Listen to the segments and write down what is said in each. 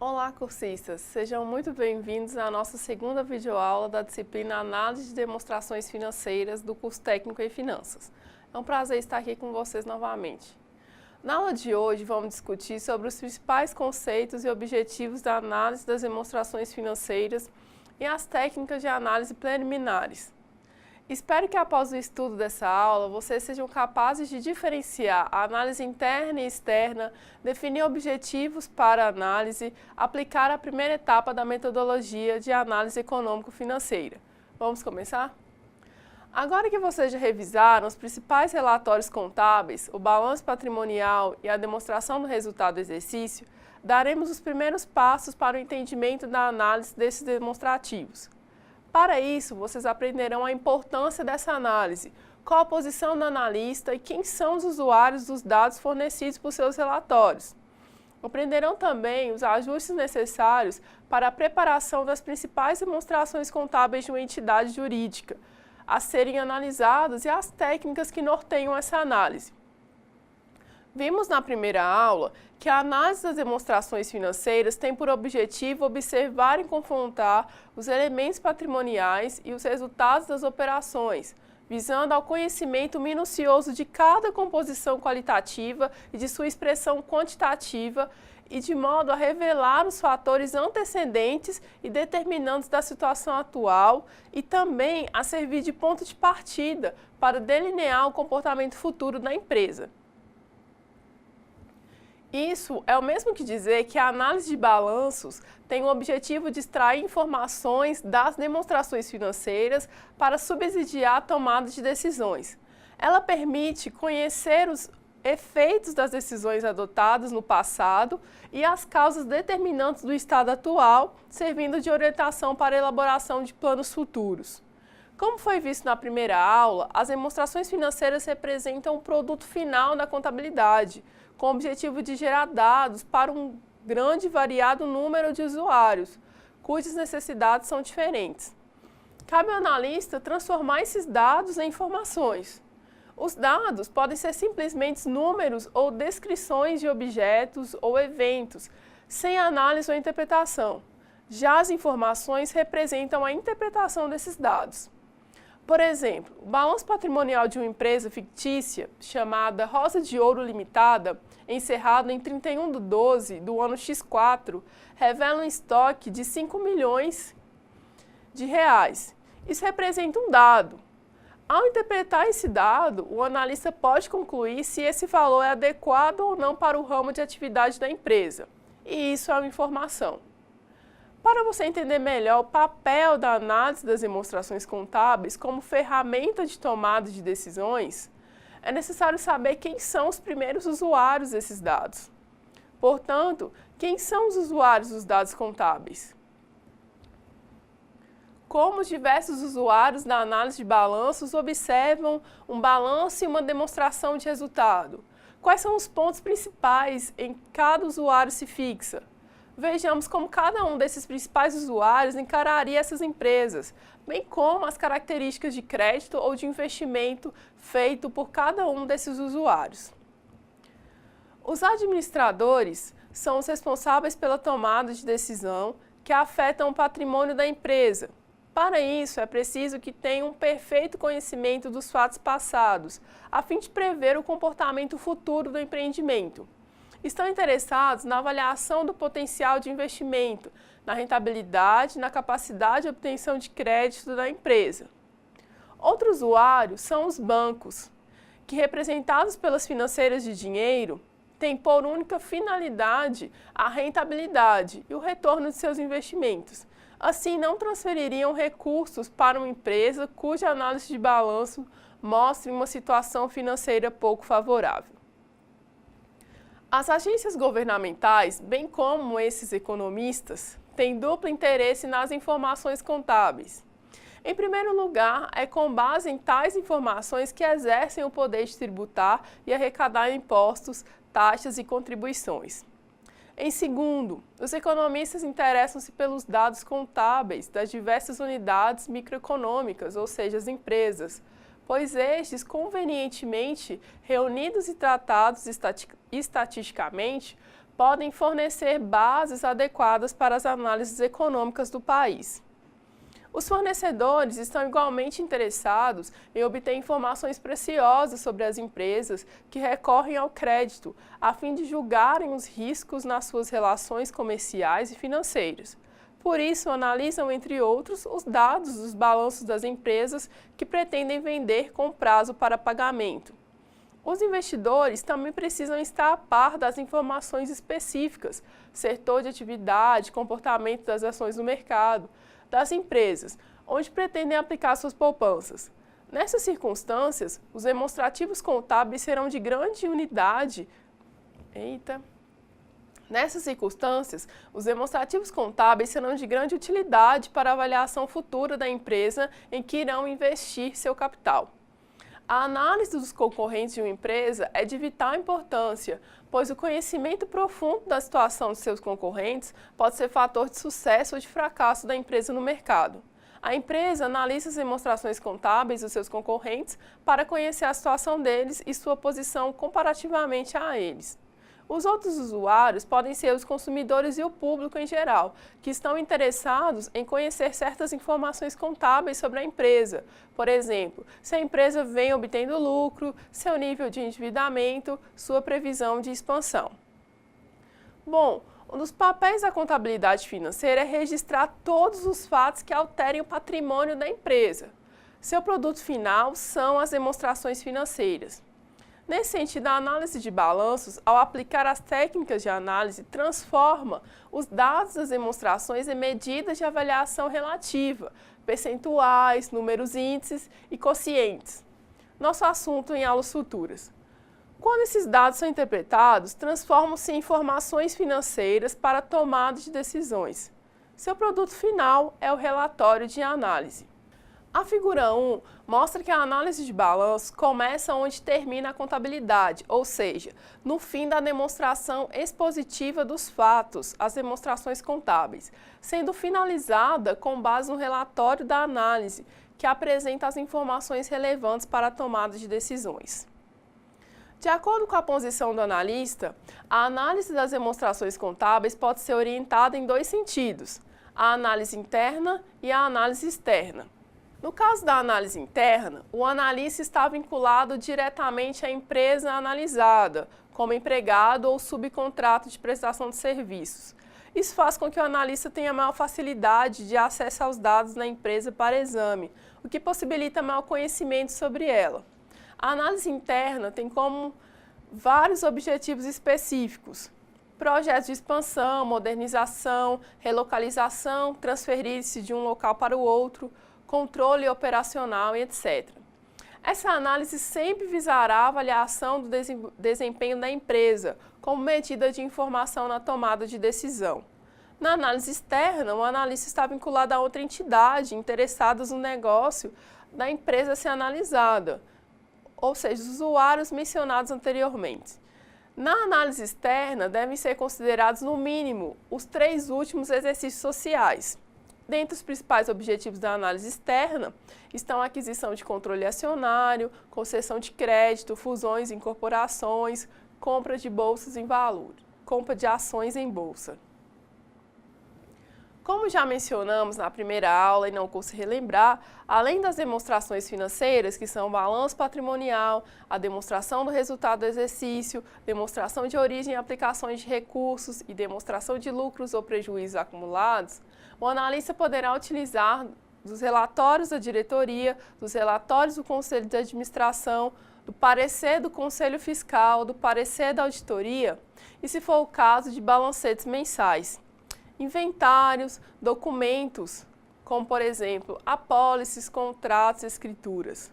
Olá, cursistas! Sejam muito bem-vindos à nossa segunda videoaula da disciplina Análise de Demonstrações Financeiras do curso Técnico em Finanças. É um prazer estar aqui com vocês novamente. Na aula de hoje, vamos discutir sobre os principais conceitos e objetivos da análise das demonstrações financeiras e as técnicas de análise preliminares. Espero que após o estudo dessa aula, vocês sejam capazes de diferenciar a análise interna e externa, definir objetivos para a análise, aplicar a primeira etapa da metodologia de análise econômico-financeira. Vamos começar? Agora que vocês já revisaram os principais relatórios contábeis, o balanço patrimonial e a demonstração do resultado do exercício, daremos os primeiros passos para o entendimento da análise desses demonstrativos. Para isso, vocês aprenderão a importância dessa análise, qual a posição do analista e quem são os usuários dos dados fornecidos por seus relatórios. Aprenderão também os ajustes necessários para a preparação das principais demonstrações contábeis de uma entidade jurídica, a serem analisados e as técnicas que norteiam essa análise. Vimos na primeira aula que a análise das demonstrações financeiras tem por objetivo observar e confrontar os elementos patrimoniais e os resultados das operações, visando ao conhecimento minucioso de cada composição qualitativa e de sua expressão quantitativa e de modo a revelar os fatores antecedentes e determinantes da situação atual e também a servir de ponto de partida para delinear o comportamento futuro da empresa. Isso é o mesmo que dizer que a análise de balanços tem o objetivo de extrair informações das demonstrações financeiras para subsidiar a tomada de decisões. Ela permite conhecer os efeitos das decisões adotadas no passado e as causas determinantes do estado atual, servindo de orientação para a elaboração de planos futuros. Como foi visto na primeira aula, as demonstrações financeiras representam o produto final da contabilidade, com o objetivo de gerar dados para um grande e variado número de usuários, cujas necessidades são diferentes. Cabe ao analista transformar esses dados em informações. Os dados podem ser simplesmente números ou descrições de objetos ou eventos, sem análise ou interpretação. Já as informações representam a interpretação desses dados. Por exemplo, o balanço patrimonial de uma empresa fictícia, chamada Rosa de Ouro Limitada, encerrado em 31/12 do ano X4, revela um estoque de 5 milhões de reais. Isso representa um dado. Ao interpretar esse dado, o analista pode concluir se esse valor é adequado ou não para o ramo de atividade da empresa. E isso é uma informação. Para você entender melhor o papel da análise das demonstrações contábeis como ferramenta de tomada de decisões, é necessário saber quem são os primeiros usuários desses dados. Portanto, quem são os usuários dos dados contábeis? Como os diversos usuários da análise de balanços observam um balanço e uma demonstração de resultado? Quais são os pontos principais em que cada usuário se fixa? Vejamos como cada um desses principais usuários encararia essas empresas, bem como as características de crédito ou de investimento feito por cada um desses usuários. Os administradores são os responsáveis pela tomada de decisão que afetam o patrimônio da empresa. Para isso, é preciso que tenham um perfeito conhecimento dos fatos passados, a fim de prever o comportamento futuro do empreendimento. Estão interessados na avaliação do potencial de investimento, na rentabilidade, na capacidade de obtenção de crédito da empresa. Outro usuário são os bancos, que, representados pelas financeiras de dinheiro, têm por única finalidade a rentabilidade e o retorno de seus investimentos. Assim, não transfeririam recursos para uma empresa cuja análise de balanço mostre uma situação financeira pouco favorável. As agências governamentais, bem como esses economistas, têm duplo interesse nas informações contábeis. Em primeiro lugar, é com base em tais informações que exercem o poder de tributar e arrecadar impostos, taxas e contribuições. Em segundo, os economistas interessam-se pelos dados contábeis das diversas unidades microeconômicas, ou seja, as empresas, pois estes, convenientemente reunidos e tratados estatisticamente, podem fornecer bases adequadas para as análises econômicas do país. Os fornecedores estão igualmente interessados em obter informações preciosas sobre as empresas que recorrem ao crédito, a fim de julgarem os riscos nas suas relações comerciais e financeiras. Por isso, analisam, entre outros, os dados dos balanços das empresas que pretendem vender com prazo para pagamento. Os investidores também precisam estar a par das informações específicas, setor de atividade, comportamento das ações no mercado, das empresas, onde pretendem aplicar suas poupanças. Nessas circunstâncias, os demonstrativos contábeis serão de grande unidade. Nessas circunstâncias, os demonstrativos contábeis serão de grande utilidade para a avaliação futura da empresa em que irão investir seu capital. A análise dos concorrentes de uma empresa é de vital importância, pois o conhecimento profundo da situação de seus concorrentes pode ser fator de sucesso ou de fracasso da empresa no mercado. A empresa analisa as demonstrações contábeis dos seus concorrentes para conhecer a situação deles e sua posição comparativamente a eles. Os outros usuários podem ser os consumidores e o público em geral, que estão interessados em conhecer certas informações contábeis sobre a empresa. Por exemplo, se a empresa vem obtendo lucro, seu nível de endividamento, sua previsão de expansão. Bom, um dos papéis da contabilidade financeira é registrar todos os fatos que alterem o patrimônio da empresa. Seu produto final são as demonstrações financeiras. Nesse sentido, a análise de balanços, ao aplicar as técnicas de análise, transforma os dados das demonstrações em medidas de avaliação relativa, percentuais, números índices e quocientes. Nosso assunto em aulas futuras. Quando esses dados são interpretados, transformam-se em informações financeiras para tomada de decisões. Seu produto final é o relatório de análise. A figura 1 mostra que a análise de balanço começa onde termina a contabilidade, ou seja, no fim da demonstração expositiva dos fatos, as demonstrações contábeis, sendo finalizada com base no relatório da análise, que apresenta as informações relevantes para a tomada de decisões. De acordo com a posição do analista, a análise das demonstrações contábeis pode ser orientada em dois sentidos, a análise interna e a análise externa. No caso da análise interna, o analista está vinculado diretamente à empresa analisada, como empregado ou subcontrato de prestação de serviços. Isso faz com que o analista tenha maior facilidade de acesso aos dados da empresa para exame, o que possibilita maior conhecimento sobre ela. A análise interna tem como vários objetivos específicos: projetos de expansão, modernização, relocalização, transferir-se de um local para o outro, controle operacional e etc. Essa análise sempre visará a avaliação do desempenho da empresa, como medida de informação na tomada de decisão. Na análise externa, o analista está vinculado a outra entidade interessada no negócio da empresa a ser analisada, ou seja, os usuários mencionados anteriormente. Na análise externa, devem ser considerados, no mínimo, os 3 últimos exercícios sociais. Dentre os principais objetivos da análise externa estão a aquisição de controle acionário, concessão de crédito, fusões e incorporações, compra de bolsas em valor, compra de ações em bolsa. Como já mencionamos na primeira aula e não custa relembrar, além das demonstrações financeiras, que são o balanço patrimonial, a demonstração do resultado do exercício, demonstração de origem e aplicações de recursos e demonstração de lucros ou prejuízos acumulados, o analista poderá utilizar dos relatórios da diretoria, dos relatórios do Conselho de Administração, do parecer do Conselho Fiscal, do parecer da auditoria e, se for o caso, de balancetes mensais. Inventários, documentos, como por exemplo, apólices, contratos e escrituras.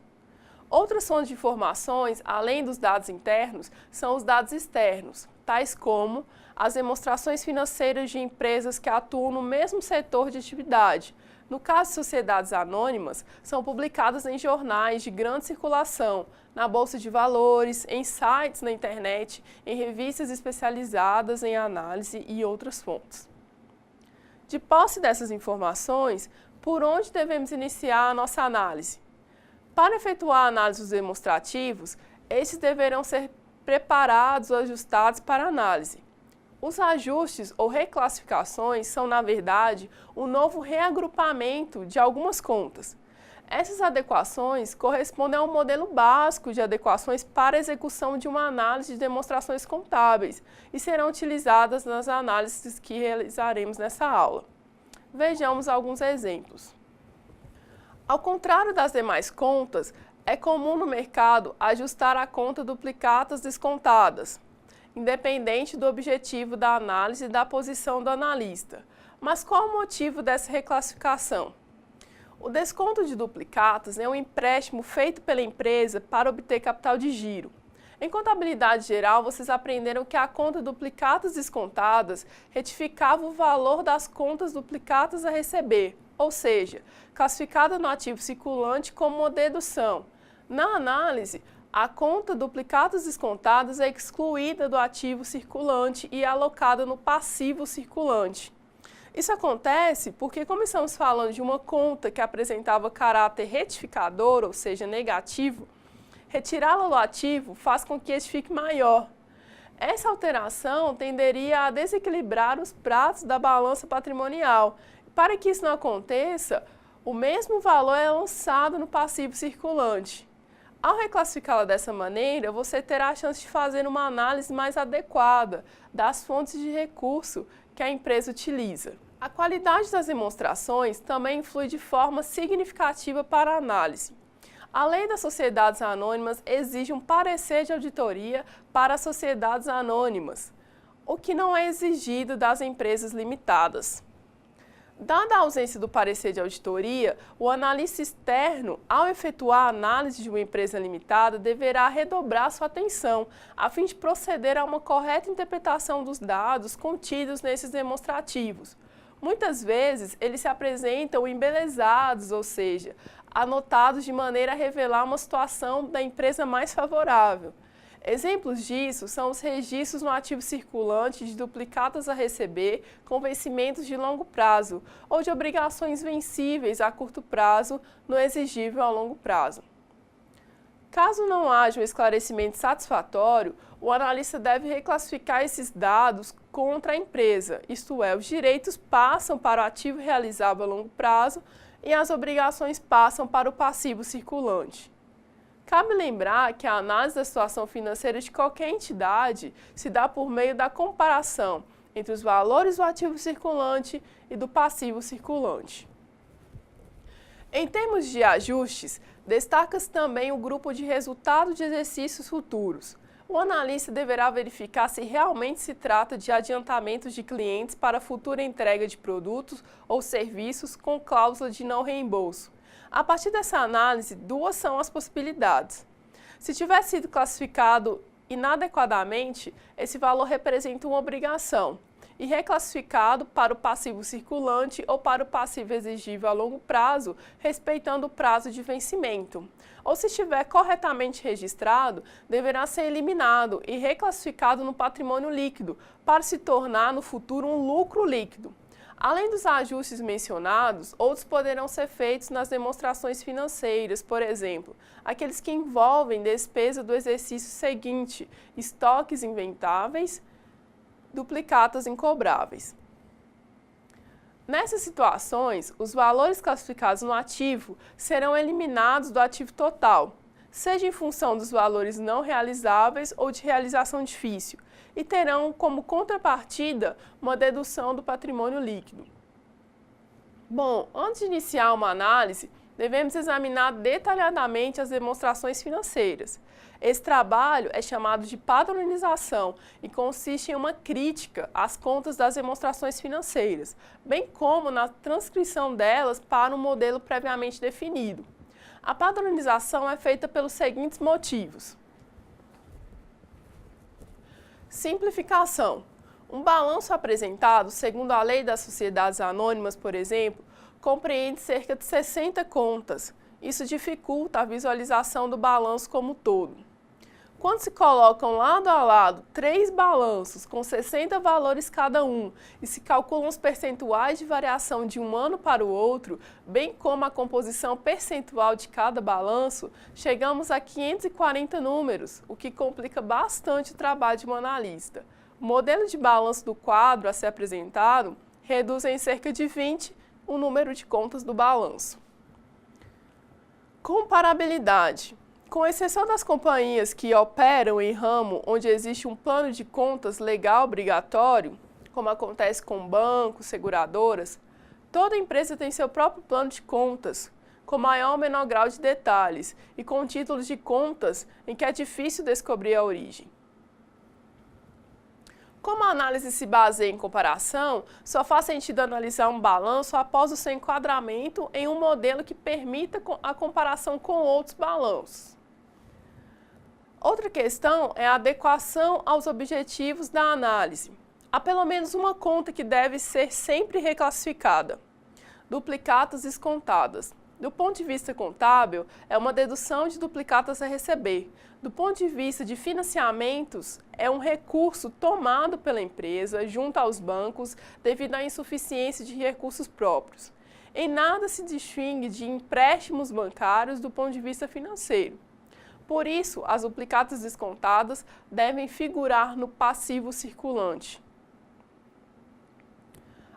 Outras fontes de informações, além dos dados internos, são os dados externos, tais como as demonstrações financeiras de empresas que atuam no mesmo setor de atividade. No caso de sociedades anônimas, são publicadas em jornais de grande circulação, na Bolsa de Valores, em sites na internet, em revistas especializadas em análise e outras fontes. De posse dessas informações, por onde devemos iniciar a nossa análise? Para efetuar a análise dos demonstrativos, estes deverão ser preparados ou ajustados para análise. Os ajustes ou reclassificações são, na verdade, um novo reagrupamento de algumas contas. Essas adequações correspondem a um modelo básico de adequações para a execução de uma análise de demonstrações contábeis e serão utilizadas nas análises que realizaremos nessa aula. Vejamos alguns exemplos. Ao contrário das demais contas, é comum no mercado ajustar a conta duplicatas descontadas, independente do objetivo da análise e da posição do analista. Mas qual o motivo dessa reclassificação? O desconto de duplicatas é um empréstimo feito pela empresa para obter capital de giro. Em contabilidade geral, vocês aprenderam que a conta duplicatas descontadas retificava o valor das contas duplicatas a receber, ou seja, classificada no ativo circulante como uma dedução. Na análise, a conta duplicatas descontadas é excluída do ativo circulante e alocada no passivo circulante. Isso acontece porque, como estamos falando de uma conta que apresentava caráter retificador, ou seja, negativo, retirá-la do ativo faz com que este fique maior. Essa alteração tenderia a desequilibrar os pratos da balança patrimonial. Para que isso não aconteça, o mesmo valor é lançado no passivo circulante. Ao reclassificá-la dessa maneira, você terá a chance de fazer uma análise mais adequada das fontes de recurso que a empresa utiliza. A qualidade das demonstrações também influi de forma significativa para a análise. A Lei das Sociedades Anônimas exige um parecer de auditoria para as sociedades anônimas, o que não é exigido das empresas limitadas. Dada a ausência do parecer de auditoria, o analista externo, ao efetuar a análise de uma empresa limitada, deverá redobrar sua atenção, a fim de proceder a uma correta interpretação dos dados contidos nesses demonstrativos. Muitas vezes, eles se apresentam embelezados, ou seja, anotados de maneira a revelar uma situação da empresa mais favorável. Exemplos disso são os registros no ativo circulante de duplicatas a receber com vencimentos de longo prazo ou de obrigações vencíveis a curto prazo no exigível a longo prazo. Caso não haja um esclarecimento satisfatório, o analista deve reclassificar esses dados contra a empresa, isto é, os direitos passam para o ativo realizável a longo prazo e as obrigações passam para o passivo circulante. Cabe lembrar que a análise da situação financeira de qualquer entidade se dá por meio da comparação entre os valores do ativo circulante e do passivo circulante. Em termos de ajustes, destaca-se também o grupo de resultado de exercícios futuros. O analista deverá verificar se realmente se trata de adiantamentos de clientes para futura entrega de produtos ou serviços com cláusula de não reembolso. A partir dessa análise, duas são as possibilidades. Se tiver sido classificado inadequadamente, esse valor representa uma obrigação e reclassificado para o passivo circulante ou para o passivo exigível a longo prazo, respeitando o prazo de vencimento. Ou se estiver corretamente registrado, deverá ser eliminado e reclassificado no patrimônio líquido, para se tornar no futuro um lucro líquido. Além dos ajustes mencionados, outros poderão ser feitos nas demonstrações financeiras, por exemplo, aqueles que envolvem despesa do exercício seguinte, estoques inventáveis, duplicatas incobráveis. Nessas situações, os valores classificados no ativo serão eliminados do ativo total, seja em função dos valores não realizáveis ou de realização difícil, e terão como contrapartida uma dedução do patrimônio líquido. Bom, antes de iniciar uma análise, devemos examinar detalhadamente as demonstrações financeiras. Esse trabalho é chamado de padronização e consiste em uma crítica às contas das demonstrações financeiras, bem como na transcrição delas para um modelo previamente definido. A padronização é feita pelos seguintes motivos. Simplificação. Um balanço apresentado, segundo a Lei das Sociedades Anônimas, por exemplo, compreende cerca de 60 contas. Isso dificulta a visualização do balanço como um todo. Quando se colocam lado a lado 3 balanços com 60 valores cada um e se calculam os percentuais de variação de um ano para o outro, bem como a composição percentual de cada balanço, chegamos a 540 números, o que complica bastante o trabalho de um analista. O modelo de balanço do quadro a ser apresentado reduz em cerca de 20 o número de contas do balanço. Comparabilidade. Com exceção das companhias que operam em ramo onde existe um plano de contas legal obrigatório, como acontece com bancos, seguradoras, toda empresa tem seu próprio plano de contas, com maior ou menor grau de detalhes e com títulos de contas em que é difícil descobrir a origem. Como a análise se baseia em comparação, só faz sentido analisar um balanço após o seu enquadramento em um modelo que permita a comparação com outros balanços. Outra questão é a adequação aos objetivos da análise. Há pelo menos uma conta que deve ser sempre reclassificada: duplicatas descontadas. Do ponto de vista contábil, é uma dedução de duplicatas a receber. Do ponto de vista de financiamentos, é um recurso tomado pela empresa junto aos bancos devido à insuficiência de recursos próprios. Em nada se distingue de empréstimos bancários do ponto de vista financeiro. Por isso, as duplicatas descontadas devem figurar no passivo circulante.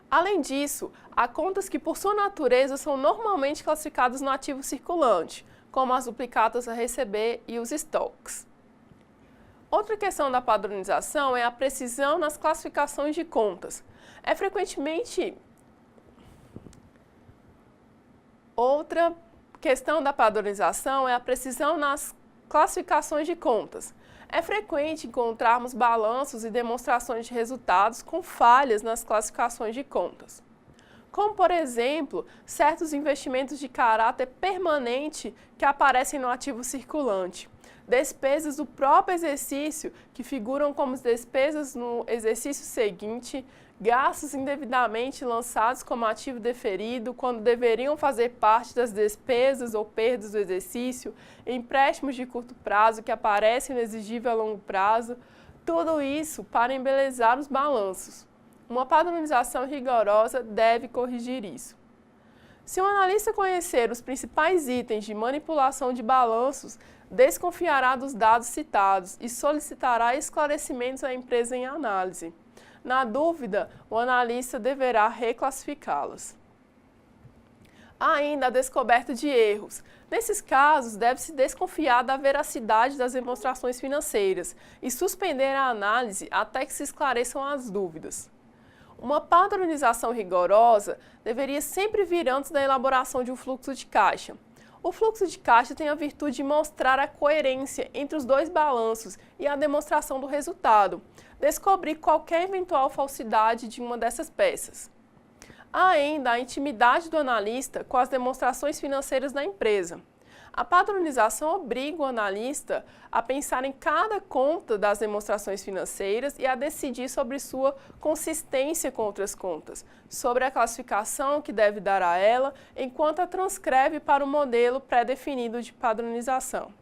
Além disso, há contas que, por sua natureza, são normalmente classificadas no ativo circulante, como as duplicatas a receber e os estoques. Outra questão da padronização é a precisão nas classificações de contas. Outra questão da padronização é a precisão nas classificações de contas. É frequente encontrarmos balanços e demonstrações de resultados com falhas nas classificações de contas, como, por exemplo, certos investimentos de caráter permanente que aparecem no ativo circulante, despesas do próprio exercício que figuram como despesas no exercício seguinte, gastos indevidamente lançados como ativo deferido quando deveriam fazer parte das despesas ou perdas do exercício, empréstimos de curto prazo que aparecem no exigível a longo prazo, tudo isso para embelezar os balanços. Uma padronização rigorosa deve corrigir isso. Se o analista conhecer os principais itens de manipulação de balanços, desconfiará dos dados citados e solicitará esclarecimentos à empresa em análise. Na dúvida, o analista deverá reclassificá-los. Há ainda a descoberta de erros. Nesses casos, deve-se desconfiar da veracidade das demonstrações financeiras e suspender a análise até que se esclareçam as dúvidas. Uma padronização rigorosa deveria sempre vir antes da elaboração de um fluxo de caixa. O fluxo de caixa tem a virtude de mostrar a coerência entre os dois balanços e a demonstração do resultado, descobrir qualquer eventual falsidade de uma dessas peças. Há ainda a intimidade do analista com as demonstrações financeiras da empresa. A padronização obriga o analista a pensar em cada conta das demonstrações financeiras e a decidir sobre sua consistência com outras contas, sobre a classificação que deve dar a ela, enquanto a transcreve para o modelo pré-definido de padronização.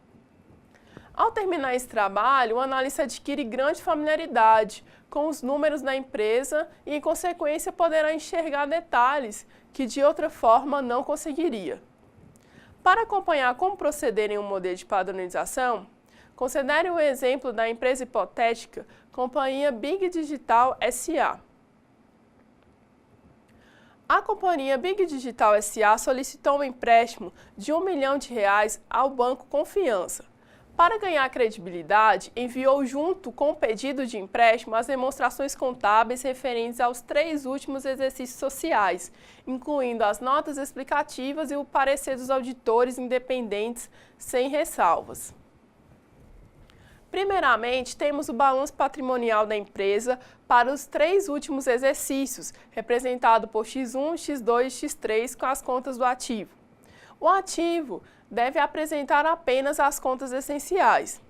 Ao terminar esse trabalho, o analista adquire grande familiaridade com os números da empresa e, em consequência, poderá enxergar detalhes que de outra forma não conseguiria. Para acompanhar como proceder em um modelo de padronização, considere o exemplo da empresa hipotética Companhia Big Digital S.A. A companhia Big Digital S.A. solicitou um empréstimo de R$ 1 milhão ao Banco Confiança. Para ganhar credibilidade, enviou junto com o pedido de empréstimo as demonstrações contábeis referentes aos 3 últimos exercícios sociais, incluindo as notas explicativas e o parecer dos auditores independentes sem ressalvas. Primeiramente, temos o balanço patrimonial da empresa para os 3 últimos exercícios, representado por X1, X2 e X3 com as contas do ativo. O ativo deve apresentar apenas as contas essenciais.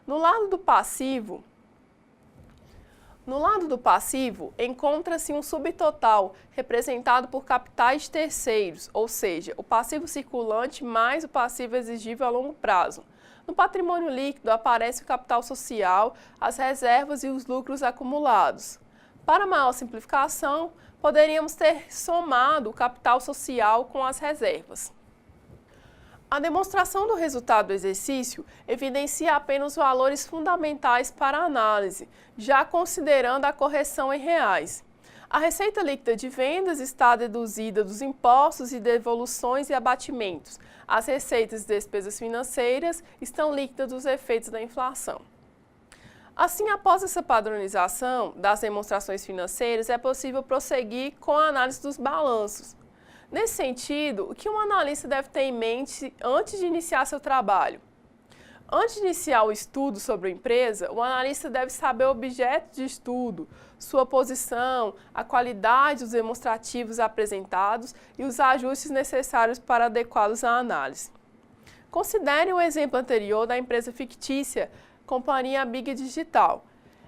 No lado do passivo, encontra-se um subtotal representado por capitais de terceiros, ou seja, o passivo circulante mais o passivo exigível a longo prazo. No patrimônio líquido aparece o capital social, as reservas e os lucros acumulados. Para maior simplificação, poderíamos ter somado o capital social com as reservas. A demonstração do resultado do exercício evidencia apenas os valores fundamentais para a análise, já considerando a correção em reais. A receita líquida de vendas está deduzida dos impostos e devoluções e abatimentos. As receitas e despesas financeiras estão líquidas dos efeitos da inflação. Assim, após essa padronização das demonstrações financeiras, é possível prosseguir com a análise dos balanços. Nesse sentido, o que um analista deve ter em mente antes de iniciar seu trabalho? Antes de iniciar o estudo sobre a empresa, o analista deve saber o objeto de estudo, sua posição, a qualidade dos demonstrativos apresentados e os ajustes necessários para adequá-los à análise. Considere o exemplo anterior da empresa fictícia, Companhia Big Digital.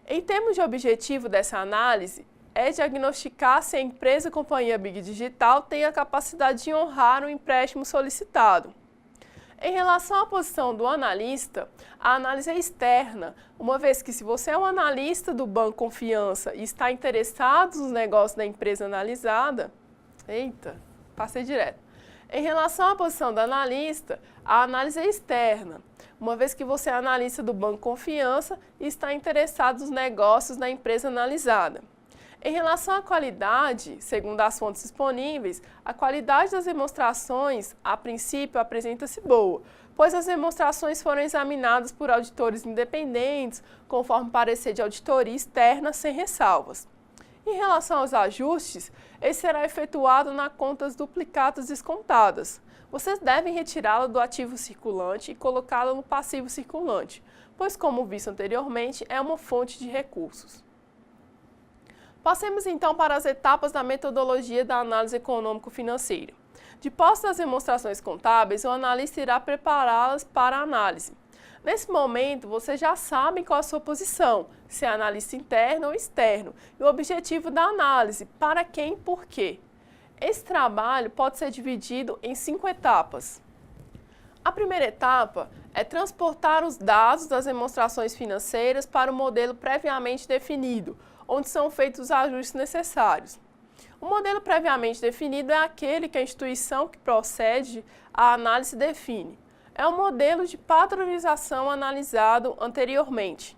Em termos de objetivo dessa análise, é diagnosticar se a empresa Companhia Big Digital tem a capacidade de honrar o empréstimo solicitado. Em relação à posição do analista, a análise é externa, uma vez que se você é um analista do Banco Confiança e está interessado nos negócios da empresa analisada, passei direto. Em relação à posição do analista, a análise é externa, uma vez que você é analista do Banco Confiança e está interessado nos negócios da empresa analisada. Em relação à qualidade, segundo as fontes disponíveis, a qualidade das demonstrações, a princípio, apresenta-se boa, pois as demonstrações foram examinadas por auditores independentes, conforme parecer de auditoria externa, sem ressalvas. Em relação aos ajustes, esse será efetuado na contas duplicadas descontadas. Vocês devem retirá-la do ativo circulante e colocá-la no passivo circulante, pois, como visto anteriormente, é uma fonte de recursos. Passemos então para as etapas da metodologia da análise econômico-financeira. De posse das demonstrações contábeis, o analista irá prepará-las para a análise. Nesse momento, vocês já sabem qual a sua posição, se é analista interno ou externo, e o objetivo da análise, para quem e por quê. Esse trabalho pode ser dividido em 5 etapas. A primeira etapa é transportar os dados das demonstrações financeiras para o modelo previamente definido, onde são feitos os ajustes necessários. O modelo previamente definido é aquele que a instituição que procede à análise define. É um modelo de padronização analisado anteriormente.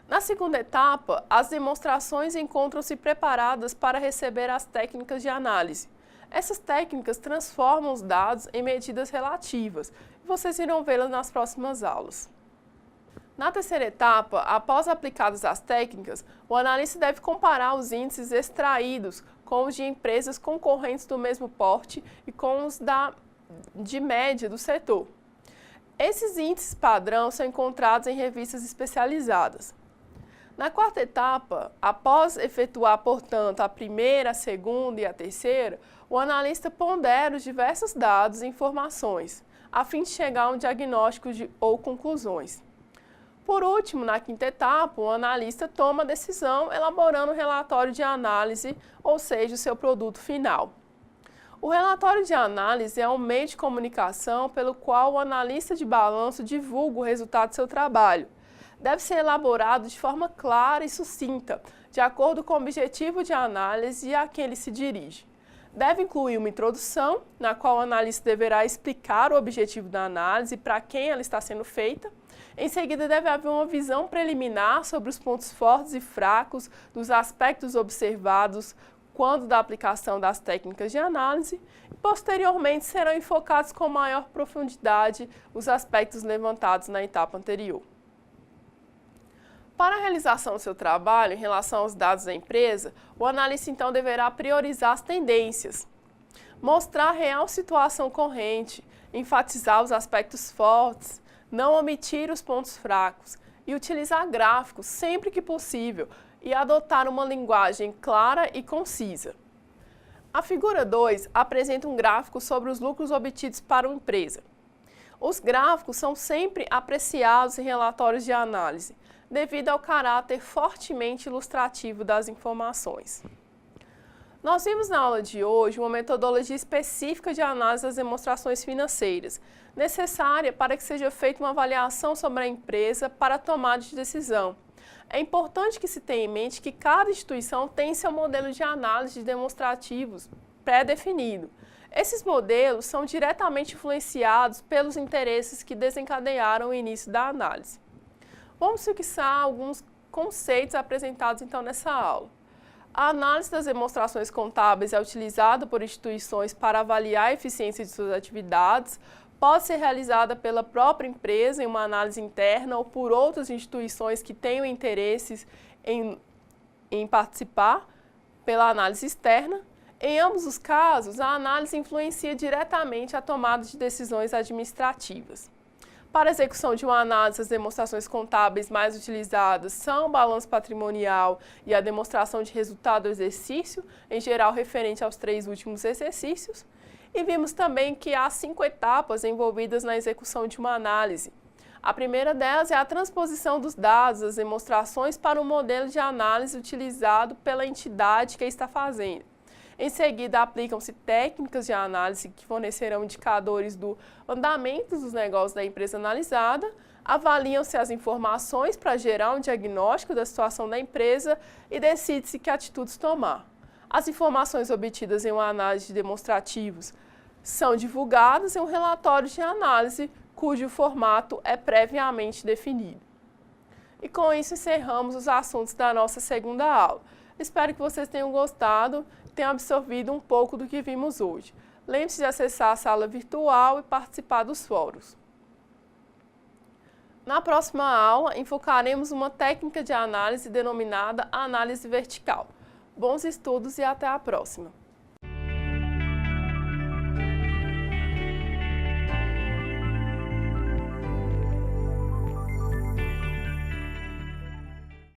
Na segunda etapa, as demonstrações encontram-se preparadas para receber as técnicas de análise. Essas técnicas transformam os dados em medidas relativas, e vocês irão vê-las nas próximas aulas. Na terceira etapa, após aplicadas as técnicas, o analista deve comparar os índices extraídos com os de empresas concorrentes do mesmo porte e com os de média do setor. Esses índices padrão são encontrados em revistas especializadas. Na quarta etapa, após efetuar, portanto, a primeira, a segunda e a terceira, o analista pondera os diversos dados e informações, a fim de chegar a um diagnóstico ou conclusões. Por último, na quinta etapa, o analista toma a decisão elaborando um relatório de análise, ou seja, o seu produto final. O relatório de análise é um meio de comunicação pelo qual o analista de balanço divulga o resultado do seu trabalho. Deve ser elaborado de forma clara e sucinta, de acordo com o objetivo de análise e a quem ele se dirige. Deve incluir uma introdução, na qual o analista deverá explicar o objetivo da análise e para quem ela está sendo feita. Em seguida, deve haver uma visão preliminar sobre os pontos fortes e fracos dos aspectos observados quando da aplicação das técnicas de análise. E, posteriormente, serão enfocados com maior profundidade os aspectos levantados na etapa anterior. Para a realização do seu trabalho em relação aos dados da empresa, o analista então deverá priorizar as tendências, mostrar a real situação corrente, enfatizar os aspectos fortes, não omitir os pontos fracos e utilizar gráficos sempre que possível e adotar uma linguagem clara e concisa. A figura 2 apresenta um gráfico sobre os lucros obtidos para uma empresa. Os gráficos são sempre apreciados em relatórios de análise, devido ao caráter fortemente ilustrativo das informações. Nós vimos na aula de hoje uma metodologia específica de análise das demonstrações financeiras, necessária para que seja feita uma avaliação sobre a empresa para a tomada de decisão. É importante que se tenha em mente que cada instituição tem seu modelo de análise de demonstrativos pré-definido. Esses modelos são diretamente influenciados pelos interesses que desencadearam o início da análise. Vamos fixar alguns conceitos apresentados então nessa aula. A análise das demonstrações contábeis é utilizada por instituições para avaliar a eficiência de suas atividades, pode ser realizada pela própria empresa em uma análise interna ou por outras instituições que tenham interesses em participar pela análise externa. Em ambos os casos, a análise influencia diretamente a tomada de decisões administrativas. Para a execução de uma análise, as demonstrações contábeis mais utilizadas são o balanço patrimonial e a demonstração de resultado do exercício, em geral referente aos 3 últimos exercícios. E vimos também que há 5 etapas envolvidas na execução de uma análise. A primeira delas é a transposição dos dados, das demonstrações, para o modelo de análise utilizado pela entidade que está fazendo. Em seguida, aplicam-se técnicas de análise que fornecerão indicadores do andamento dos negócios da empresa analisada, avaliam-se as informações para gerar um diagnóstico da situação da empresa e decide-se que atitudes tomar. As informações obtidas em uma análise de demonstrativos são divulgadas em um relatório de análise, cujo formato é previamente definido. E com isso encerramos os assuntos da nossa segunda aula. Espero que vocês tenham gostado e tenham absorvido um pouco do que vimos hoje. Lembre-se de acessar a sala virtual e participar dos fóruns. Na próxima aula, enfocaremos uma técnica de análise denominada análise vertical. Bons estudos e até a próxima!